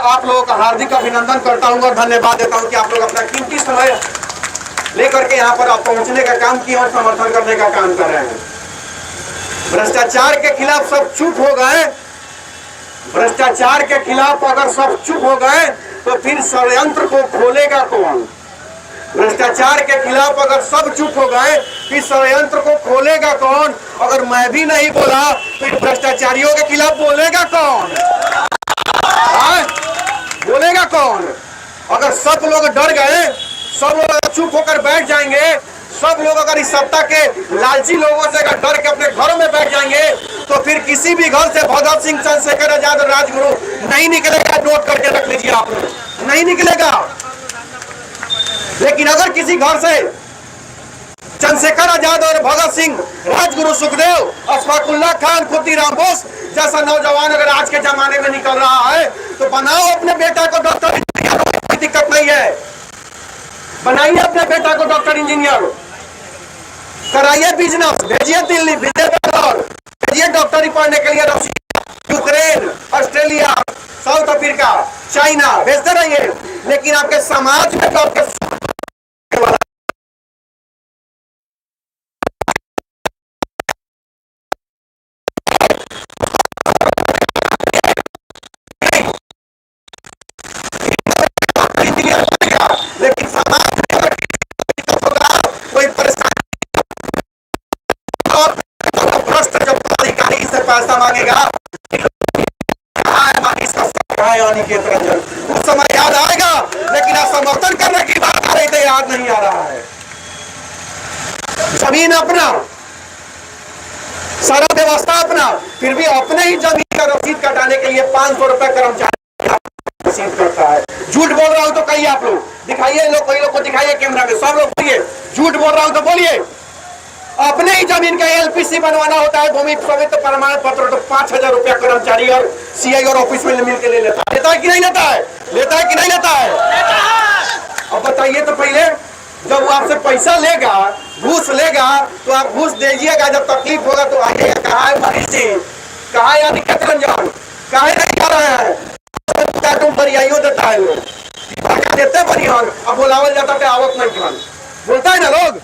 आप लोगों का हार्दिक अभिनंदन करता हूँ और धन्यवाद देता हूँ कि आप लोग अपना कीमती समय लेकर के यहाँ पर आप पहुँचने का काम किया और समर्थन करने का काम कर रहे हैं। भ्रष्टाचार के खिलाफ सब चुप हो गए, भ्रष्टाचार के खिलाफ अगर सब चुप हो गए तो फिर षड्यंत्र को खोलेगा कौन? भ्रष्टाचार के खिलाफ अगर सब चुप हो गए फिर षड्यंत्र को खोलेगा कौन? अगर मैं भी नहीं बोला फिर भ्रष्टाचारियों के खिलाफ बोलेगा कौन? बोलेगा कौन? अगर सब लोग डर गए, सब लोग चुप होकर बैठ जाएंगे, सब लोग अगर इस सत्ता के लालची लोगों से अगर डर के अपने घरों में बैठ जाएंगे तो फिर किसी भी घर से भगत सिंह, चंद्रशेखर आजाद और राजगुरु नहीं निकलेगा। नोट करके रख लीजिए आप लोग, नहीं निकलेगा। लेकिन अगर किसी घर से चंद्रशेखर आजाद और भगत सिंह, राजगुरु सुखदेव, अशफाकुल्लाह खान, खुदीराम बोस जैसा नौजवान अगर आज के जमाने में निकल रहा है तो बनाओ अपने बेटा को डॉक्टर इंजीनियर, कोई दिक्कत नहीं है। बनाइए अपने बेटा को डॉक्टर इंजीनियर, कराइए बिजनेस, भेजिए दिल्ली, भेजिए बेंगलोर, भेजिए डॉक्टरी पढ़ने के लिए Russia, Ukraine, Australia, south Africa, China, भेजते रहिए। लेकिन आपके समाज में तो आपके लेकिन समाज में कोई परेशानी भ्रष्ट जब अधिकारी से पैसा मांगेगा उस समय याद आएगा, लेकिन समर्थन करने की बात आ रही थी, याद नहीं आ रहा है। जमीन अपना, सारा व्यवस्था अपना, फिर भी अपने ही जमीन का रसीद कटाने के लिए 500 रुपए कर्मचारी रसीद करता है। झूठ बोल रहा हूं तो कहिए, आप लोग दिखाइए, लोग कई लोग को दिखाइए कैमरा में, सब लोग बोलिए झूठ बोल रहा हूं तो बोलिए। अपने ही जमीन का एलपीसी बनवाना होता है, भूमि स्वामित्व प्रमाण पत्र, तो 5000 रुपया कर्मचारी और सीआई और ऑफिस में मिलकर ले लेता है। लेता है कि नहीं लेता है? लेता है कि नहीं लेता है? अब बताइए तो पहले, जब वो आपसे पैसा लेगा, घूस लेगा, तो आप घूस दीजिएगा, जब तकलीफ होगा तो आइएगा, कहा है मरीज जी, कहा है अनिकेत रंजन, कहा नहीं आ रहा है, तुम बरियाइयों देता है, लोग देते बरियान, अब बुलावल जाता है आवक नहीं खान, बोलता है ना लोग।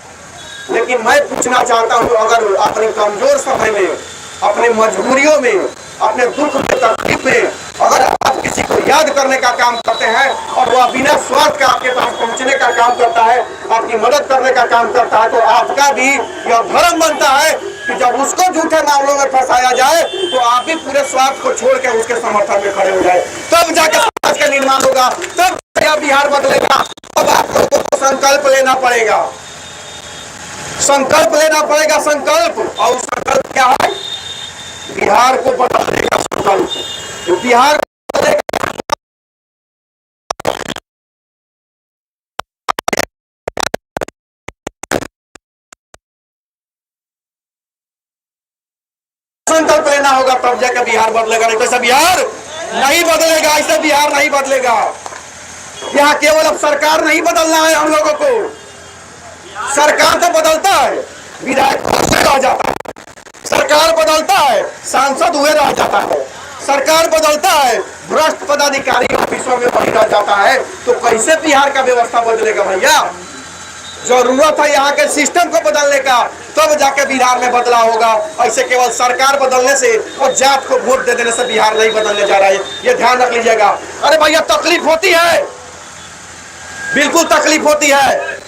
लेकिन मैं पूछना चाहता हूँ, अगर अपने कमजोर समय में, अपने मजबूरियों में, अपने दुख में, तकलीफ में अगर आप किसी को याद करने का काम करते हैं और वह बिना स्वार्थ का आपके पास पहुंचने का काम करता है, आपकी मदद करने का काम करता है, तो आपका भी यह धर्म बनता है कि जब उसको झूठे मामलों में फंसाया जाए तो आप भी पूरे स्वार्थ को छोड़ के उसके समर्थन में खड़े हो जाए, तब जाकर समाज का निर्माण होगा, तब बिहार बदलेगा। तब आप लोगों को संकल्प लेना पड़ेगा, संकल्प लेना पड़ेगा, संकल्प। और संकल्प क्या है? बिहार को बदलने का संकल्प। तो बिहार संकल्प लेना होगा, तब जाकर बिहार बदलेगा, नहीं तो ऐसा बिहार नहीं बदलेगा, ऐसा बिहार नहीं बदलेगा। यहाँ केवल अब सरकार नहीं बदलना है हम लोगों को, सरकार तो बदलता है, विधायक रह जाता है, सरकार बदलता है, सांसद हुए रह जाता है, सरकार बदलता है, भ्रष्ट पदाधिकारी ऑफिसों में वही रह जाता है। तो कैसे बिहार का व्यवस्था बदलेगा भैया? जरूरत है यहाँ के सिस्टम को बदलने का, तब जाके बिहार में बदला होगा। ऐसे केवल सरकार बदलने से और जात को वोट दे देने से बिहार नहीं बदलने जा रहा है, ये ध्यान रख लीजिएगा। अरे भैया तकलीफ होती है, बिल्कुल तकलीफ होती है,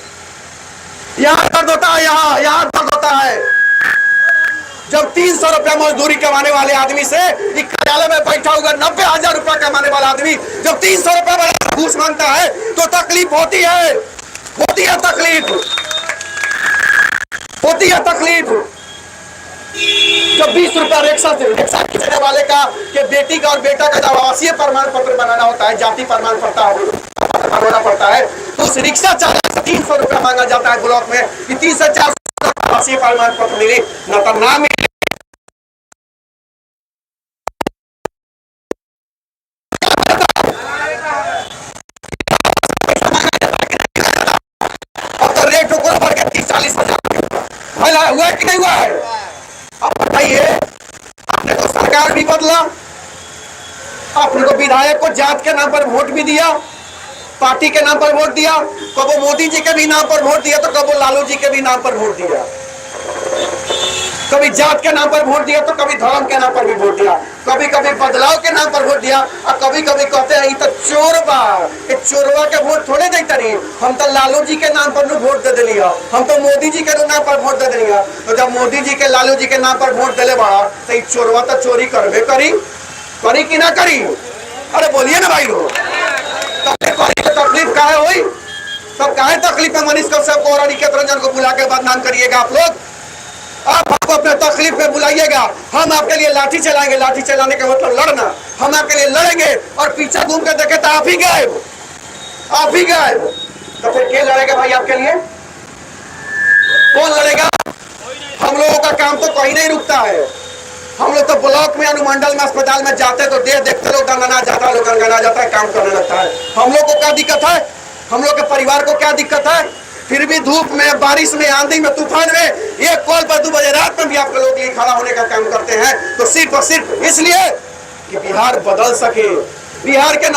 यहाँ दर्द होता है, यहाँ दर्द होता है। जब 300 रुपया मजदूरी कमाने वाले आदमी से कार्यालय में बैठा हुआ 90,000 रुपया कमाने वाला आदमी जब 300 रुपया वाला घूस मांगता है तो तकलीफ होती है, होती है तकलीफ, होती है तकलीफ। जब 20 रुपया रिक्शा खींचने वाले का के बेटी का और बेटा का जब आवासीय प्रमाण पत्र बनाना होता है, जाति प्रमाण पत्र बनवाना पड़ता है, तो उस रिक्शा चालक से 300 रुपया मांगा जाता है ब्लॉक में कि 3 से 4 आवासीय प्रमाण पत्र मिले, न तो ना मिले। अब तो रेट बढ़ के 30-40 हजार हुआ कि नहीं हुआ है? अब बताइए, आपने तो सरकार भी बदला, अपने को विधायक को जात के नाम पर वोट भी दिया, पार्टी के नाम पर वोट दिया, कबो मोदी जी के भी नाम पर वोट दिया तो कबो लालू जी के भी नाम पर वोट दिया, कभी जात के नाम पर वोट दिया तो कभी धर्म के नाम पर भी वोट दिया, कभी कभी बदलाव के नाम पर वोट दिया, और कभी कभी कहते हैं ये तो चोर बा, ये चोरवा के वोट थोड़े देता नहीं, हम तो लालू जी के नाम पर वोट दे दिलिया, हम तो मोदी जी के नाम पर वोट दे दिलिया। तो जब मोदी जी के लालू जी के नाम पर वोट दिले बड़ा तो ये चोरवा तो चोरी करबे करी, करी कि ना करी? अरे बोलिए ना भाई लोग, तकलीफ काहे हुई? तब काहे तकलीफ में मनीष कश्यप को और अनिकेत रंजन को बुला के बदनाम करिएगा आप लोग? आप हमको अपने तकलीफ में बुलाइएगा, हम आपके लिए लाठी चलाएंगे, लाठी चलाने का मतलब लड़ना, हम आपके लिए लड़ेंगे और पीछे घूम के देखे तो आप ही गायब, आप ही गायब। तो फिर क्या लड़ेगा भाई आपके लिए? कौन लड़ेगा? हम लोगों का काम तो कहीं नहीं रुकता है, हम लोग तो ब्लॉक में, अनुमंडल में, अस्पताल में जाते तो देखते लोग गनगना जाता है, लोग गनगना जाता है, काम करने लगता है। हम लोग को क्या दिक्कत है? हम लोग के परिवार को क्या दिक्कत है? फिर भी धूप में, बारिश में, आंधी में, तूफान में, एक कॉल पर 2 बजे रात में भी आप लोग लिए खड़ा होने का काम करते हैं, तो सिर्फ और सिर्फ इसलिए कि बिहार बदल सके, बिहार के